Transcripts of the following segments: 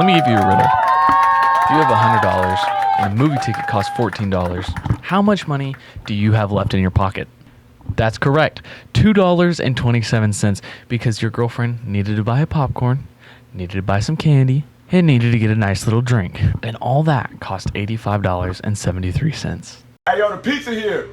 Let me give you a riddle. If you have $100 and a movie ticket costs $14, how much money do you have left in your pocket? That's correct. $2.27, because your girlfriend needed to buy a popcorn, needed to buy some candy, and needed to get a nice little drink. And all that cost $85.73. Hey, yo, the pizza here.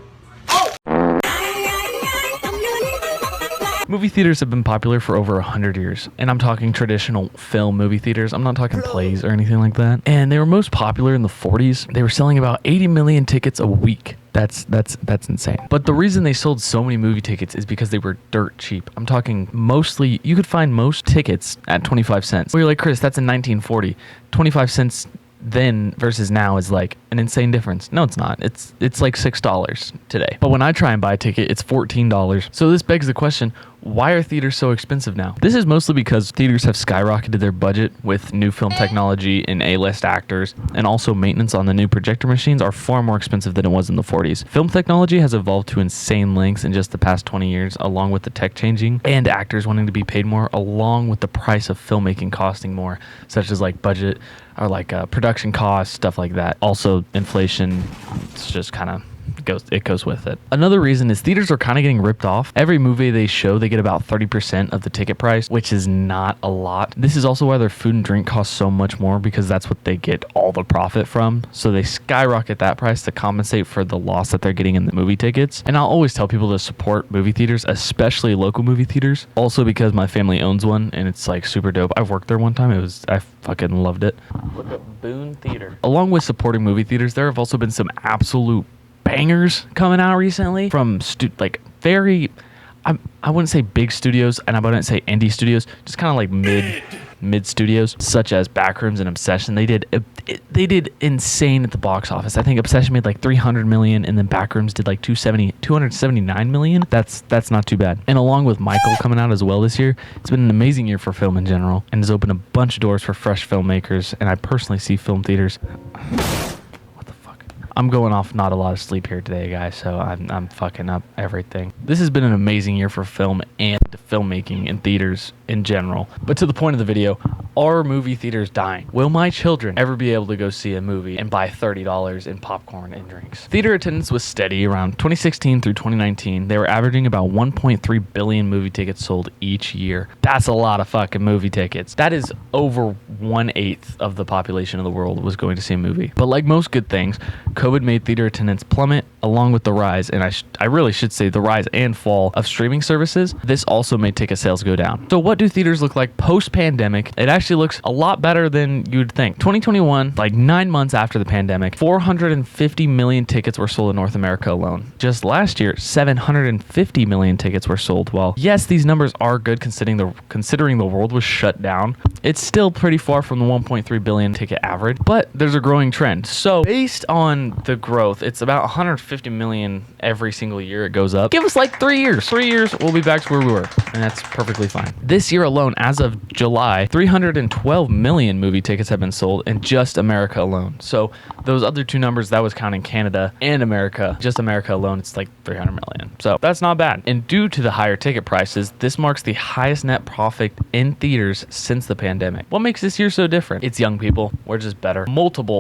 Movie theaters have been popular for over 100 years, and I'm talking traditional film movie theaters. I'm not talking plays or anything like that. And they were most popular in the 40s. They were selling about 80 million tickets a week. That's insane. But the reason they sold so many movie tickets is because they were dirt cheap. I'm talking mostly, you could find most tickets at 25 cents. Well, you're like, Chris, that's in 1940. 25 cents then versus now is like an insane difference. No, it's not. It's like $6 today. But when I try and buy a ticket, it's $14. So this begs the question, why are theaters so expensive now? This is mostly because theaters have skyrocketed their budget with new film technology and A-list actors, and also maintenance on the new projector machines are far more expensive than it was in the 40s. Film technology has evolved to insane lengths in just the past 20 years, along with the tech changing and actors wanting to be paid more, along with the price of filmmaking costing more, such as like budget or like production costs, stuff like that. Also, inflation, it's just kind of goes with it. Another reason is theaters are kind of getting ripped off. Every movie they show, they get about 30% of the ticket price, which is not a lot. This is also why their food and drink costs so much more, because that's what they get all the profit from. So they skyrocket that price to compensate for the loss that they're getting in the movie tickets. And I'll always tell people to support movie theaters, especially local movie theaters. Also because my family owns one and it's like super dope. I've worked there one time. I fucking loved it. Look at Boone Theater. Along with supporting movie theaters, there have also been some absolute bangers coming out recently from very, I wouldn't say big studios, and I wouldn't say indie studios, just kind of like mid studios, such as Backrooms and Obsession. They did insane at the box office. I think Obsession made like 300 million, and then Backrooms did like 279 million. That's not too bad. And along with Michael coming out as well this year, it's been an amazing year for film in general, and has opened a bunch of doors for fresh filmmakers. And I personally see film theaters. I'm going off not a lot of sleep here today, guys, so I'm fucking up everything. This has been an amazing year for film and filmmaking in theaters in general. But to the point of the video, are movie theaters dying? Will my children ever be able to go see a movie and buy $30 in popcorn and drinks? Theater attendance was steady around 2016 through 2019. They were averaging about 1.3 billion movie tickets sold each year. That's a lot of fucking movie tickets. That is over 1/8 of the population of the world was going to see a movie. But like most good things, COVID made theater attendance plummet, along with the rise, and I really should say the rise and fall of streaming services. This also made ticket sales go down. So what do theaters look like post-pandemic? It actually looks a lot better than you'd think. 2021, like 9 months after the pandemic, 450 million tickets were sold in North America alone. Just last year, 750 million tickets were sold. While yes, these numbers are good considering the world was shut down, it's still pretty far from the 1.3 billion ticket average, but there's a growing trend. So based on the growth, it's about 150 million every single year it goes up. Give us like 3 years. 3 years, we'll be back to where we were, and that's perfectly fine. This year alone, as of July, 312 million movie tickets have been sold in just America alone. So those other two numbers, that was counting Canada and America. Just America alone, it's like 300 million. So that's not bad. And due to the higher ticket prices, this marks the highest net profit in theaters since the pandemic. What makes this year so different? It's young people. We're just better.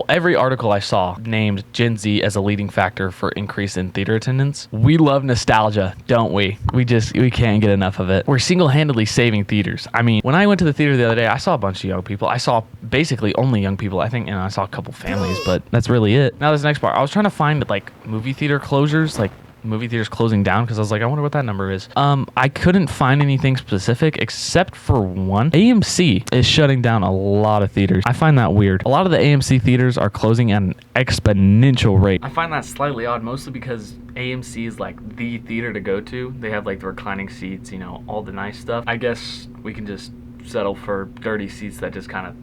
Every article I saw named Gen Z as a leading factor for increase in theater attendance. We love nostalgia, don't we? We can't get enough of it. We're single-handedly saving theaters. I mean, when I went to the theater the other day, I saw a bunch of young people. I saw basically only young people. I think, I saw a couple families, but that's really it. Now this next part, I was trying to find like movie theater closures, like movie theaters closing down, because I was like, I wonder what that number is. I couldn't find anything specific except for one. AMC is shutting down a lot of theaters. I find that weird. A lot of the AMC theaters are closing at an exponential rate. I find that slightly odd, mostly because AMC is like the theater to go to. They have like the reclining seats, all the nice stuff. I guess we can just settle for dirty seats that just kind of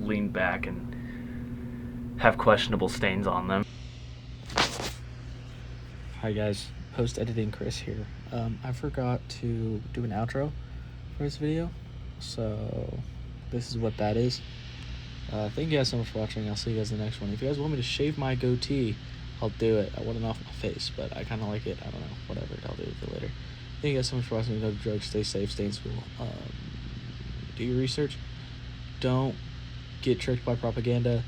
lean back and have questionable stains on them. Hi guys, post-editing Chris here. I forgot to do an outro for this video, so this is what that is. Thank you guys so much for watching. I'll see you guys in the next one. If you guys want me to shave my goatee, I'll do it. I want it off my face, but I kind of like it. I don't know, whatever, I'll do it for later. Thank you guys so much for watching. Don't do drugs, stay safe, stay in school. Do your research. Don't get tricked by propaganda.